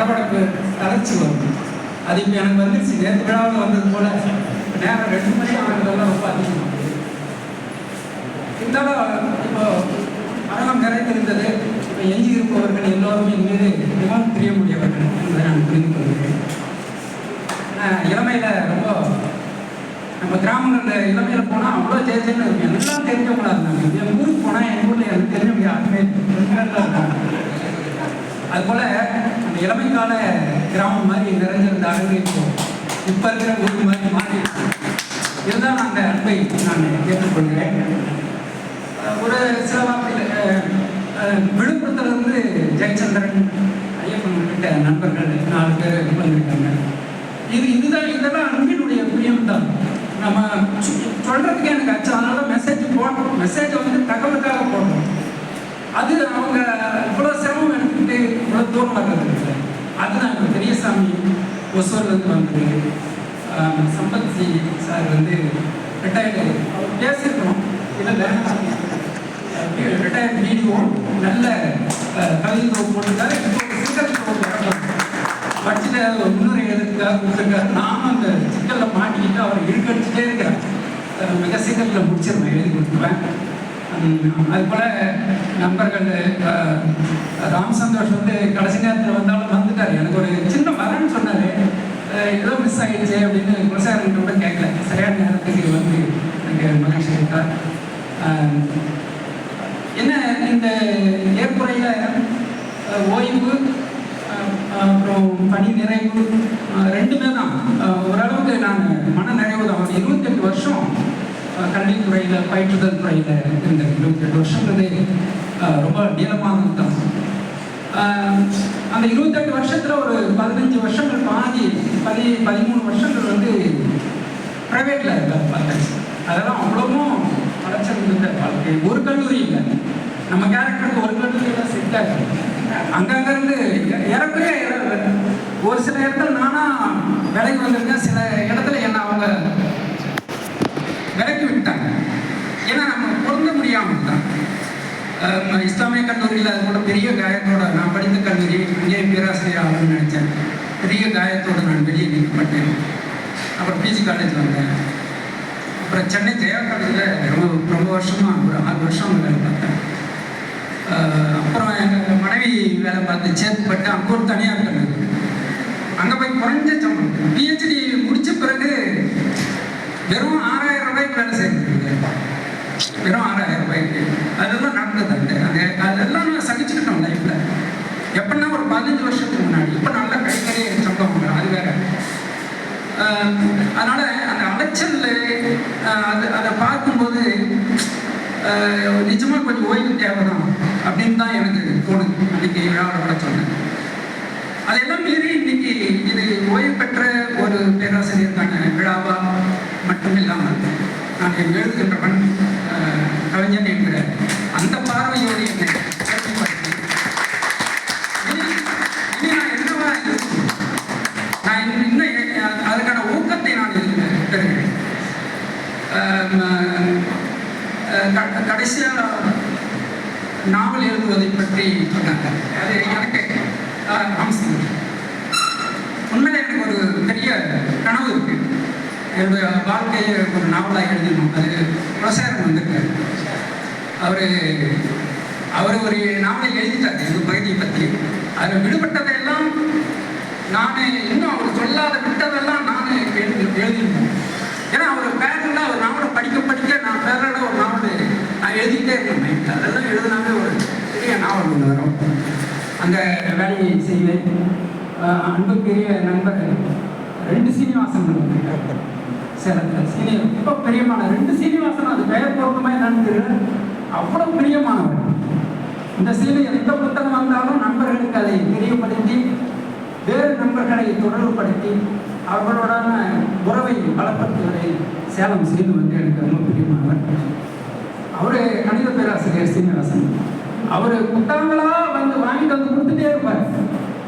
படபடப்பு தளர்ச்சி வரும். அது இப்போ எனக்கு வந்துருச்சு. நேற்று விழாவில் வந்தது போல நேரம் 2 மணி ஆனதெல்லாம் ரொம்ப அதிகமாக இருந்தாலும் இப்போ அரங்கம் நிறைந்திருந்தது. இப்போ எஞ்சி இருப்பவர்கள் எல்லோருமே என் மீது மிகவும் பிரியமுடையவர்கள் என்பதை நான் புரிந்து கொள்கிறேன். இளமையில் ரொம்ப நம்ம கிராமங்களில் இளமையில் போனால் அவ்வளோ ஜெயஜெயன்னு இருக்கும். எல்லாம் தெரிஞ்சவங்களா இருந்தாங்க. என் ஊருக்கு போனால் என் ஊரில் எனக்கு தெரிஞ்சவங்க யாருமே இருக்காங்க. அதுபோல் அந்த இளமை கால கிராமம் மாதிரி நிறைஞ்சிருந்த அழகு இப்போ இருக்கிற ஊர் மாதிரி மாறி இருந்தால் அந்த அன்பை நான் ஏற்றுக்கொள்கிறேன். ஒரு சில வார்த்தையில் விழுப்புரத்துலேருந்து ஜெயச்சந்திரன் ஐயப்பன் உள்ளிட்ட நண்பர்கள் 4 பேர் வந்திருக்காங்க. இதெல்லாம் அன்பினுடைய பிரியம் தான். நம்ம சொல்கிறதுக்கு எனக்கு ஆச்சு. அதனால மெசேஜ் போடுறோம். மெசேஜை வந்து தகவலுக்காக போடுறோம். அது அவங்க இவ்வளோ சிரமம் எடுத்துக்கிட்டு இவ்வளோ தூரம் வர்றது இல்லை. அதுதான் இப்போ பெரியசாமி ஒசூர்லேருந்து வந்தது. சம்பத் சி சார் வந்து ரிட்டையர்டு அவர் பேசியிருக்கிறோம். இல்லை ரிட்டையர்ட் வீடியோ நல்ல கவிதை போட்டிருக்காரு. இப்போ சிக்கல் படிச்சுட்டு ஒரு முன்னுரை எழுதுக்காக கொடுத்துருக்காரு. நானும் அந்த சிக்கலில் மாட்டிக்கிட்டு அவரை இழுக்கடிச்சுட்டே இருக்கிறேன். மிக சீக்கிரத்தில் முடிச்சிருவேன், எழுதி கொடுத்துருவேன். அதுபோல் நண்பர்கள் ராம் சந்தோஷ் வந்து கடைசி நேரத்தில் வந்தாலும் வந்துட்டார். எனக்கு ஒரு சின்ன வரன்னு சொன்னார். ஏதோ மிஸ் ஆகிடுச்சு அப்படின்னு குலசாரன் கூட கேட்கல. சரியான நேரத்துக்கு வந்து எனக்கு மகிழ்ச்சி இருக்கார். என்ன இந்த ஏற்புரையில் ஓய்வு அப்புறம் பணி நிறைவு 2மே தான். ஓரளவுக்கு நான் மன நிறைவு தான். 28 வருஷம் கல்வித்துறையில் பயிற்றுதல் துறையில் இருந்தேன். 28 வருஷங்கிறது ரொம்ப நீளமானது தான். அந்த 28 வருஷத்தில் ஒரு 15 வருஷங்கள் பாதி 13 வருஷங்கள் வந்து ப்ரைவேட்டில் பார்த்தேன். அதெல்லாம் அவ்வளவும் அலைச்சல் இருந்த வாழ்க்கை. ஒரு கல்லூரி இல்லை, நம்ம கேரக்டருக்கு ஒரு கல்லூரியில் செட் ஆகும். அங்கங்கிருந்து இறக்குறே ஒரு சில இடத்துல நானா விலைக்கு வந்திருக்கேன். சில இடத்துல என்ன அவங்க விலைக்கு விட்டாங்க. ஏன்னா நம்ம பொருந்த முடியாமல் தான். இஸ்லாமிய கல்லூரியில் அது கூட பெரிய காயத்தோட நான் படித்த கல்லூரி, அங்கேயே பேராசிரியர் ஆகணும்னு நினச்சேன். பெரிய காயத்தோடு நான் வெளியே நிற்கப்பட்டேன். அப்புறம் பிஜி காலேஜ் வந்தேன். அப்புறம் சென்னை ஜெயா காலேஜில் ரொம்ப வருஷமாக ஒரு 6 வருஷம் வேலை பார்த்தேன். அப்புறம் எங்கள் மனைவி வேலை பார்த்து சேர்த்துப்பட்டு அங்கே ஒரு தனியார் கல்லூரி. அங்கே போய் குறைஞ்ச சம்பளம். பிஹெச்டி முடித்த பிறகு வெறும் 6000 ரூபாய்க்கு வேலை செய்யறது. வெறும் 6000 ரூபாய்க்கு அதெல்லாம் நடந்தது. அதெல்லாம் நான் சகிச்சுக்கிட்டோம் லைஃப்பில். எப்படின்னா ஒரு 15 வருஷத்துக்கு முன்னாடி. இப்போ நல்லா கைக்கறியே சம்பளம் அது வேற. அதனால் அந்த அலைச்சல் அதை பார்க்கும்போது நிஜமாக கொஞ்சம் ஓய்வு தேவைதான் அப்படின்னு தான் எனக்கு தோணுது. அன்றைக்கி விழாவில் கூட சொன்னேன். அதெல்லாம் மீறி இன்னைக்கு இது ஓய்வு பெற்ற ஒரு பேராசிரியருக்கான விழாவாக மட்டும் இல்லாமல் நான் எழுதுகின்றவன் கவிஞன் என்கிற அந்த பார்வையோடு என்னை கேள்விப்படுத்தி இனி நான் என்னவா இருக்கேன், நான் இன்னும் அதுக்கான ஊக்கத்தை நான் பெறுகிறேன். கடைசியாக நாவல் எழுதுவதை பற்றி சொன்னாங்க. அது எனக்கு உண்மையில எனக்கு ஒரு பெரிய கனவு இருக்கு. என்னுடைய வாழ்க்கையை ஒரு நாவலாக எழுதணும். அது குலசேகரன் வந்திருக்காரு. அவர் ஒரு நாவலை எழுதிட்டார் எங்கள் பகுதியை பற்றி. அதில் விடுபட்டதையெல்லாம் நான் இன்னும் அவர் சொல்லாத விட்டதெல்லாம் நான் எழுதிருந்தேன். ஏன்னா அவர் பேரில் ஒரு நாவலை படிக்க நான் பேரில் ஒரு நாவல் நான் எழுதிக்கிட்டே இருக்கேன். அதெல்லாம் எழுதினாவே ஒரு பெரிய நாவல் கொண்டு வரும். அந்த வேலையை செய்வேன். அன்புக்குரிய நண்பர் 2 சீனிவாசன் சேலத்தில் சீனியர் ரொம்ப பிரியமான 2 சீனிவாசன். அது பெயர் பொருத்தமாக என்னன்னு தெரியல, அவ்வளோ பிரியமானவர். இந்த சீனியர் எந்த புத்தகம் வந்தாலும் நண்பர்களுக்கு அதை தெரியப்படுத்தி வேறு நண்பர்களை தொடர்புபடுத்தி அவர்களோடான உறவை பலப்படுத்துவதை சேலம் செய்து வந்து எனக்கு ரொம்ப பிரியமானவர். அவர் கணித பேராசிரியர் சீனிவாசன். அவர் புத்தகங்களாக வந்து வாங்கிட்டு வந்து கொடுத்துட்டே இருப்பார்.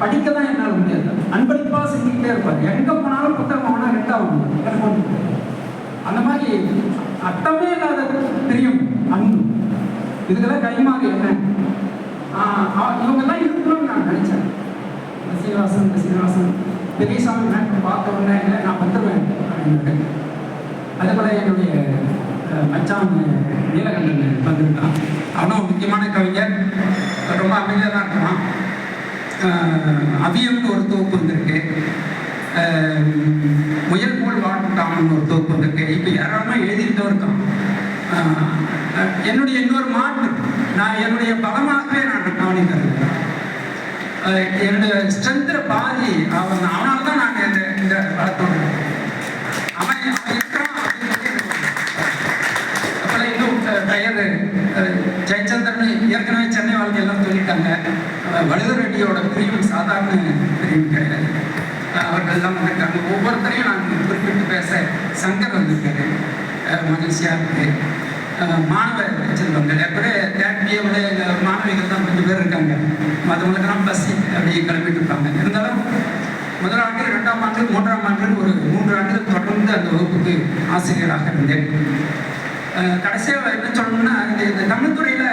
படிக்க தான் என்னால் முடியாது. அன்பளிப்பாக செஞ்சுக்கிட்டே இருப்பார். எங்கே போனாலும் புத்தகம் வாங்கினா 2 அந்த மாதிரி அர்த்தமே இல்லாத பிரியம், அன்பு. இதுக்கெல்லாம் கைமாறு என்ன? இவங்கெல்லாம் இருக்கணும்னு நான் நினைச்சேன். சீனிவாசன் பெரியசாமி மேட்ரு பார்த்த உடனே நான் வந்துடுவேன் அப்படின்னு. அதே போல் என்னுடைய மச்சான் நீலகண்டன் வந்திருக்கான். அவனும் முக்கியமான கவிஞர், ரொம்ப அமைதியாக தான் இருக்கான். அவியம்னு ஒரு தொகுப்பு வந்திருக்கு, முயல் போல் வாழ்ந்தாமன்னு ஒரு தொகுப்பு வந்திருக்கு. இப்போ யாராலுமே எழுதிட்டு இருக்கான். என்னுடைய இன்னொரு மாற்று, நான் என்னுடைய பலமாகவே நான் கவனிக்கிறேன். என்னுடைய ஸ்ட்ரென்த்தில் பாதி அவனால தான் நான் இந்த வளர்த்தோடு அவன் இருக்கிறான் அப்படிங்கிறது. அப்போல்லாம் இன்னும் பெயர் ஜெயச்சந்திரன் ஏற்கனவே சென்னை வாழ்க்கையெல்லாம் சொல்லிட்டாங்க. வழுதூர் ரெட்டியோட பிரிவு சாதாரண பிரிவு கிடையாது. அவர்கள் எல்லாம் வந்திருக்காங்க. ஒவ்வொருத்தரையும் நான் குறிப்பிட்டு பேச சங்கர் வந்திருக்காரு, மகிழ்ச்சியாக இருக்கு. மாணவ செல்வங்கள் எப்படி தேட்டியோட மாணவிகள் தான் கொஞ்சம் பேர் இருக்காங்க. மற்றவங்களுக்கெல்லாம் பசி அப்படியே கிளம்பிட்டு இருப்பாங்க. இருந்தாலும் முதல் ஆண்டு, 2ஆம் ஆண்டு, 3ஆம் ஆண்டு ஒரு 3 ஆண்டுகள் தொடர்ந்து அந்த வகுப்புக்கு ஆசிரியராக இருந்தேன். கடைசியாக என்ன சொல்லணும்னா, இந்த தமிழ் துறையில்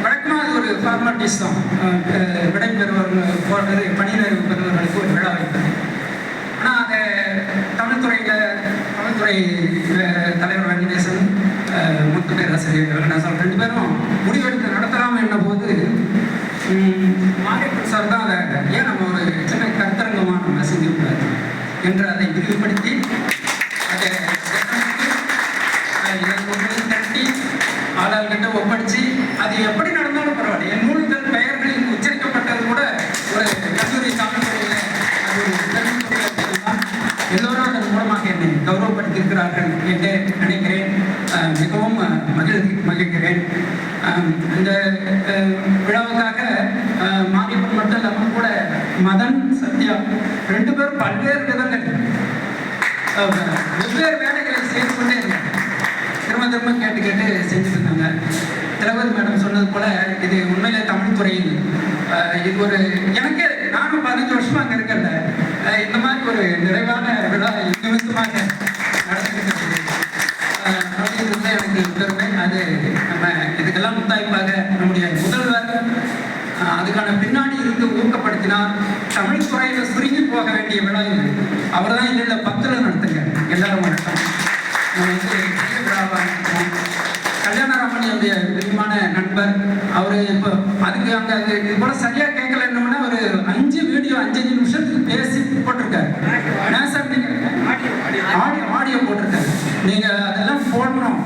வழக்கமாக அது ஒரு ஃபார்மாலிட்டிஸ் தான். விடை பெறுபவர்கள், பணி நிறைவு பெறுபவர்களுக்கு ஒரு விழா வைப்பது. ஆனால் அதை தமிழ்துறை தலைவர் வெங்கடேசன், முத்துப்பேர் ஆசிரியர் வெங்கடேசன் 2 பேரும் முடிவெடுத்து நடத்தலாம் என்ற போது மாரியப்பன் சார் தான் அதை ஏன் நம்ம ஒரு சின்ன கருத்தரங்கமாக நம்ம செஞ்சிருக்கூடாது என்று அதை விரிவுபடுத்தி அதை தட்டி ஆளாள்கிட்ட ஒப்படைச்சு அது எப்படி நடந்தாலும் பரவாயில்ல. என் நூல்கள் பெயர்களில் உச்சரிக்கப்பட்டது கூட ஒரு கல்லூரி தமிழ்துறையில் அது எல்லோரும் அதன் மூலமாக என்னை கௌரவப்படுத்தியிருக்கிறார்கள் என்று நினைக்கிறேன். மிகவும் மகிழ்கிறேன். இந்த விழாவுக்காக மாரியப்பன் மட்டும் இல்லாமல் கூட மதன், சத்யா 2 பேரும் பல்வேறு விதங்கள் வெவ்வேறு வேலைகளை செய்து கொண்டே இருந்தாங்க. திரும்ப கேட்டு செஞ்சுட்டு இருந்தாங்க. திலகவதி மேடம் சொன்னது போல இது உண்மையிலே தமிழ் துறையில் இது ஒரு எனக்கு நானும் 15 வருஷமா அங்கே இருக்கல, இந்த மாதிரி ஒரு நிறைவான விழா நிமிஷமாக நடந்துக்கிட்டு அப்படிங்கிறது எனக்கு பெருமை. அது நம்ம இதுக்கெல்லாம் முத்தாய்ப்பாக நம்முடைய முதல்வர் அதுக்கான பின்னாடி இருந்து ஊக்கப்படுத்தினார். தமிழ் துறையில் சுருங்கி போக வேண்டிய விழா இது. அவர் தான் இல்லை 10ல் நடத்துங்க எல்லாரும் வணக்கம். கல்யாணராமன் என்னுடைய விருப்பமான நண்பர். அவர் இப்போ அதுக்கு அங்கே இது போல சரியாக கேட்கலன்னோம்னா ஒரு 5 வீடியோ 5 நிமிஷத்துக்கு பேசி போட்டிருக்காரு. சார் நீங்கள் ஆடியோ போட்டிருக்காரு, நீங்கள் அதெல்லாம் போடணும்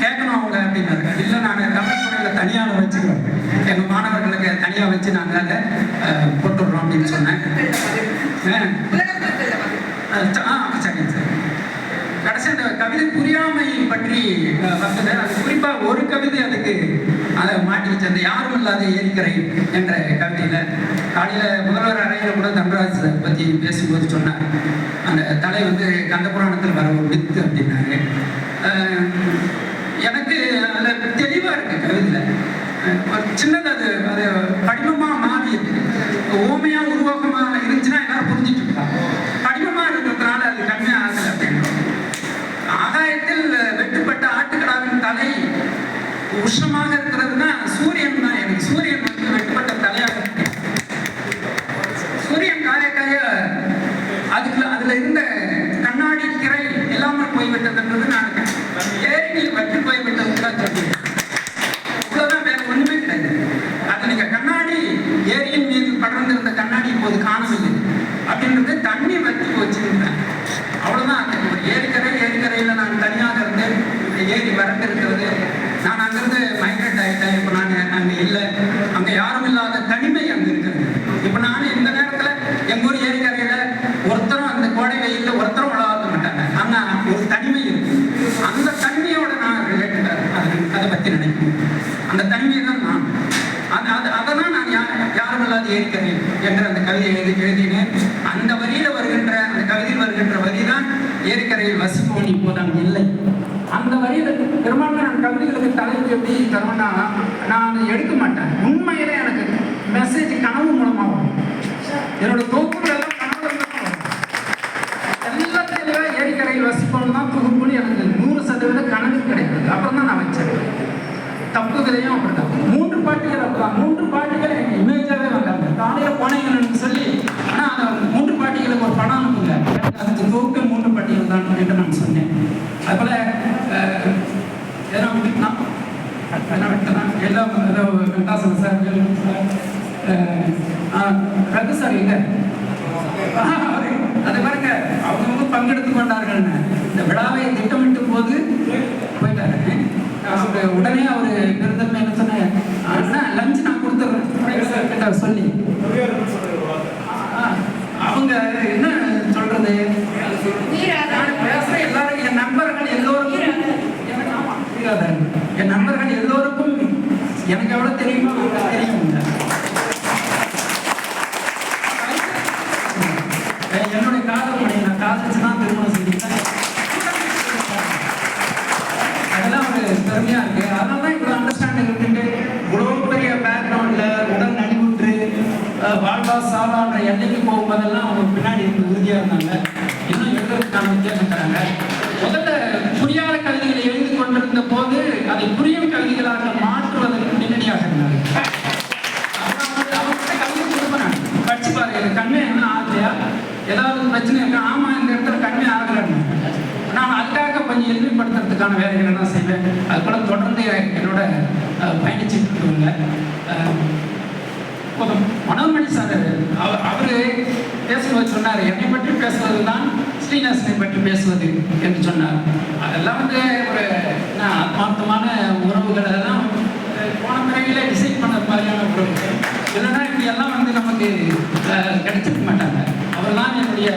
கேட்கணும் அவங்க அப்படின்னாரு. இல்லை நான் தமிழ் துறையில் தனியாக வச்சுக்கிறோம், எங்கள் மாணவர்களுக்கு தனியாக வச்சு நாங்கள் அதை போட்டுடுறோம் அப்படின்னு சொன்னேன். சரிங்க சார். கடைசி அந்த கவிதை புரியாமை பற்றி வந்தது. அது குறிப்பாக ஒரு கவிதை அதுக்கு அதை மாட்டி வச்சு, அந்த யாரும் இல்லாத ஏரிக்கரை என்ற கவிதையில் காலையில் முதல்வர் அறையில் கூட தன்ராஜ் பற்றி பேசும்போது சொன்னார், அந்த தலை கந்த புராணத்தில் வர ஒரு வித்து அப்படின்னாரு. எனக்கு அதில் தெளிவாக இருக்குது கவிதையில். ஒரு சின்னது அது படிமமாக மாறியது. ஓமையாக உருவாக்கமாக இருந்துச்சுன்னா எல்லாரும் புரிஞ்சிட்டு இருக்காங்க. படிமமாக இருக்கிறதுனால அது கம்மியாக ஆகலை அப்படின்றோம். ஆகாயத்தில் வெட்டுப்பட்ட ஆட்டுக்கடாவின் தலை உஷ்ணமாக இருக்கிறதுனா சூரியன் தான். எனக்கு சூரியன் வெட்டுப்பட்ட தலையாக இருக்கு. சூரியன் காய அதுல இருந்த கண்ணாடி திரை இல்லாமல் போய்விட்டதுன்றது நான் ஏரியில் வெட்டி போய்விட்டது தான் சொல்லுவேன். இவ்வளவுதான், வேற ஒண்ணுமே கிடையாது. அது நீங்க கண்ணாடி ஏரியின் மீது படர்ந்திருந்த கண்ணாடி இப்போது காணவில்லை அப்படின்றது தண்ணி வற்றி வச்சிருந்தேன். அவ்வளவுதான். அந்த ஒரு ஏரிக்கரையில் நான் தனியாக இருந்தேன். ஏரி வறண்டு இருக்கிறது. நான் அங்கிருந்து மைக்ரேட் ஆகிட்டேன். இப்போ நான் அங்கே இல்லை, அங்கே யாரும் இல்லாத தனிமை அங்கே இருக்குது. இப்போ நான் இந்த நேரத்தில் எங்கள் ஊர் ஏரிக்கரையில் ஒருத்தரும் அந்த கோடை வெயிலில் ஒருத்தரும் விளையாட மாட்டாங்க. ஆனால் ஒரு தனிமை இருக்கு. அந்த தனிமையோட நான் ரிலேட்டடாக அதை பற்றி நினைக்கிறேன். அந்த தனிமையை தான் நான் அதெல்லாம் நான் யாரும் இல்லாத ஏரிக்கரை என்ற அந்த கவிதையை எழுதினேன். அந்த வரியில் வருகின்ற அந்த கவிதையில் வருகின்ற வரி தான் ஏரிக்கரையில் வசிப்போம் இப்போது அங்கே இல்லை. அந்த வரியில் பெரும்பான்மை நான் கவிதைகளுக்கு தலைப்பு எப்படி தருவேன்னா, நான் அதை எடுக்க மாட்டேன். உண்மையிலே எனக்கு மெசேஜ் கனவு மூலமாக வரும். என்னோட தொகுப்புகள் எல்லாம் கனவு வரும். எல்லாத்தையும் ஏரிக்கரையில் வசிப்போம் தான் தொகுப்புன்னு எனக்கு 100% கனவு கிடைக்கிறது. அப்புறம் தான் நான் வச்சேன். தப்புகளையும் அப்படிதான் 3 பாட்டுகள் அப்படிதான். 3 பாட்டுகள் எனக்கு இமேஜாகவே வந்தாங்க. காலையில் போனீங்கன்னு சொல்லி, ஆனால் அந்த 3 பாட்டிகளுக்கு ஒரு பணம் அனுப்புங்க, அதுக்கு தொகுப்பு 3 பாட்டிகள் தான் என்று நான் சொன்னேன். அதுபோல் எதனா விட்டுனா எல்லாம் ஏதோ வெங்கடாசன் சார், ரகு சார் இல்லை, அதை பாருங்க அவங்க பங்கெடுத்து கொண்டார்கள்னு இந்த விழாவை திட்டமிட்டும் போது போயிட்டாரு. உடனே அவரு பெருந்தன்மை என்ன சொன்னேன், லஞ்ச் நான் கொடுத்துட்றேன் சொல்லி அவங்க என்ன சொல்றது, பேசுற எல்லாரும் என் நண்பர்கள் எல்லோருக்கும், என் நண்பர்கள் எல்லோருக்கும் எனக்கு எவ்வளவு தெரியுமோ தெரியும். என்னுடைய காதல் மணி நான் காதலிச்சுதான் திருமணம் செஞ்சுட்டேன். அதெல்லாம் ஒரு பெருமையா இருக்கு. அதனால தான் இவ்வளவு அண்டர்ஸ்டாண்டிங் இருக்குட்டு இவ்வளவு பெரிய பேக்ரவுண்ட்ல உடல் நலிவுற்று வாழ்வா சாவான்ற எல்லைக்கு போகும்போதெல்லாம் அவங்க பின்னாடி இருந்து உறுதியா இருந்தாங்க. இன்னும் எழுதுறதுக்கான வித்தியாசம் தராங்க. முதல்ல புரியாத கவிதைகளை எழுதி கொண்டிருந்த போது அதை புரியும் கவிதைகளாக மாற்றுவதற்கு பின்னணியாக இருந்தாங்க. அவங்ககிட்ட கவிதை கொடுப்பேன், படிச்சு பாருங்க, கண்ணு என்ன ஆகலையா, ஏதாவது பிரச்சனை இருக்கா, ஆமா இந்த இடத்துல கண்ணே ஆகலன்னு நான் அதுக்காக கொஞ்சம் எளிமைப்படுத்துறதுக்கான வேலைகளை தான் செய்வேன். அது போல தொடர்ந்து என்னோட பயணிச்சுட்டு இருக்கவங்க. மனோன்மணி சார் அவரு பேசுவது சொன்னார், என்னை பற்றி பேசுவது தான் ஸ்ரீனிவாசனை பற்றி பேசுவது என்று சொன்னார். அதெல்லாம் வந்து ஒரு ஆத்மார்த்தமான உறவுகள், அதெல்லாம் போன பிறவில டிசைட் பண்ண மாதிரியான உறவுகள். இல்லைன்னா இப்படி எல்லாம் வந்து நமக்கு கிடைச்சிருக்க மாட்டாங்க. அவர் தான் என்னுடைய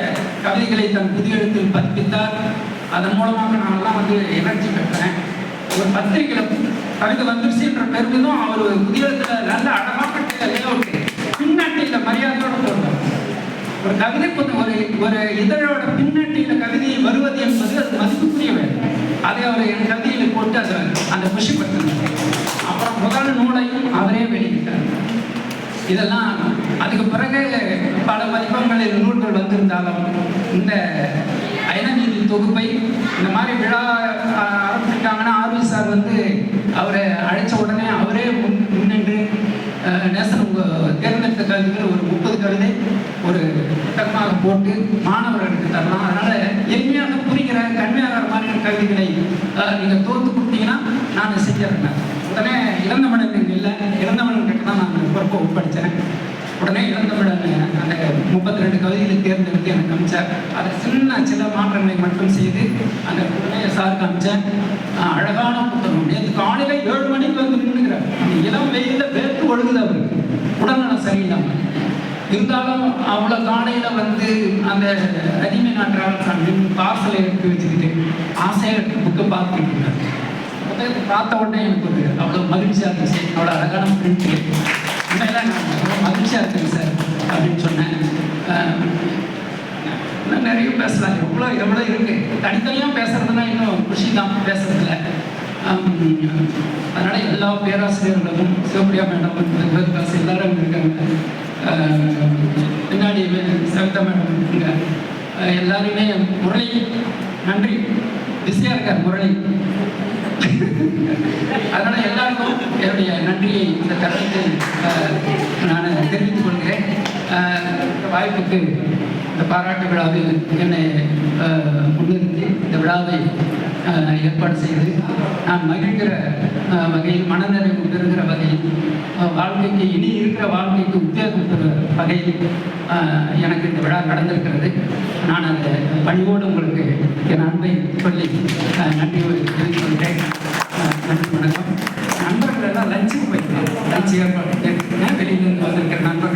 கவிதைகளை தன் புதிய எழுத்தில் பதிப்பித்தார். அதன் மூலமாக நான்லாம் வந்து எனர்ஜி பெற்றேன். ஒரு பத்திரிகையில் கவிதை வந்துருச்சுன்ற பெருமிதம் அவர் புதிய எழுத்துல நல்ல அழகாக லேஅவுட்டு பின்னட்டியில் மரியாதையோடு போடுறார். ஒரு கவிதை ஒரு இதழோட பின்னட்டியில் கவிதை வருவது என்பது அது மதிப்புக்குரிய வேலை. அதை அவர் என் கவிதையில் போட்டு அதை அந்த குஷிப்படுத்தினார். அப்புறம் முதல் நூலையும் அவரே வெளியிட்டார். இதெல்லாம் அதுக்கு பிறகு பல பதிப்பங்களில் நூல்கள் வந்திருந்தாலும் இந்த அயனநீதி தொகுப்பை இந்த மாதிரி விழா ஆரம்பிச்சிருக்காங்கன்னா ஆர்வி சார் வந்து அவரை அழைச்ச உடனே அவரே முன்னின்று நேசன் தேர்ந்தெடுத்த கவிதைகள் ஒரு 30 கவிதை ஒரு புத்தகமாக போட்டு மாணவர்களுக்கு தரலாம். அதனால எளிமையாக புரிகிற கண்மையாகிற மாதிரியான கவிதைகளை நீங்கள் தோற்று கொடுத்தீங்கன்னா நான் செஞ்சிருந்தேன். உடனே இளந்தமிழன் இல்லை, இளந்தமிழன் கிட்ட தான் நான் பொறுப்பை ஒப்படைச்சேன். உடனே இளந்தமிழன் அந்த 32 கவிதைகளை தேர்ந்தெடுத்து எனக்கு அமைச்சார். அதை சில மாற்றங்களை மட்டும் செய்து அந்த உடனே சாருக்கு அமைச்சேன். அழகான புத்தகம். நேற்று காலையில் 7 மணிக்கு வந்து நின்றுக்கிறார். அந்த இளம் வெயிலில் வேர்த்து ஒழுகுது அவருக்கு, உடல்நலம் சரியில்லாமல் இருந்தாலும் அவ்வளோ காலையில் வந்து அந்த அடிமை நாட்டாளர் பார்சலை எடுத்து வச்சுக்கிட்டு ஆசையாக எடுத்து புக்கை பார்த்துக்கிட்டு இருந்தார். புத்தகத்தை பார்த்த உடனே எனக்கு ஒரு அவ்வளோ மகிழ்ச்சியாக இருந்துச்சு. அவ்வளோ அழகான பிரிண்ட் உண்மையெல்லாம் நான் ரொம்ப மகிழ்ச்சியாக இருக்கேன் சார் அப்படின்னு சொன்னேன். இன்னும் நிறைய பேசலாம், எவ்வளோ இருக்கு. தனித்தனியாக பேசுறதுனா இன்னும் குஷி தான் பேசுறதுல. அதனால எல்லா பேராசிரியர்களும் சிவபிரியா மேடம் பேச எல்லாரும் இருக்காங்க, பின்னாடி சவிதா மேடம் இருக்குங்க, எல்லாருமே முரளி நன்றி பிஸியாக இருக்கார் முரளி. அதனால எல்லாருக்கும் என்னுடைய நன்றியை இந்த தருணத்தில் நான் தெரிவித்துக் கொள்கிறேன். வாய்ப்புக்கு இந்த பாராட்டு விழாவில் என்னை முன்னிறுத்தி இந்த விழாவை ஏற்பாடு செய்து நான் மகிழ்கிற வகையில், மனநிறைவு பெறுகிற வகையில், வாழ்க்கைக்கு இனி இருக்கிற வாழ்க்கைக்கு உத்வேகம் பெறுகிற வகையில் எனக்கு இந்த விழா நடந்திருக்கிறது. நான் அதை பணிவோடு உங்களுக்கு என் அன்பை சொல்லி நன்றி தெரிவித்துக் கொள்கிறேன். நன்றி, வணக்கம். நண்பர்கள் எல்லாம் லஞ்சுக்கு போயிருக்கேன். லஞ்ச் ஏற்பாடு வெளியிலிருந்து வந்திருக்கிறேன்.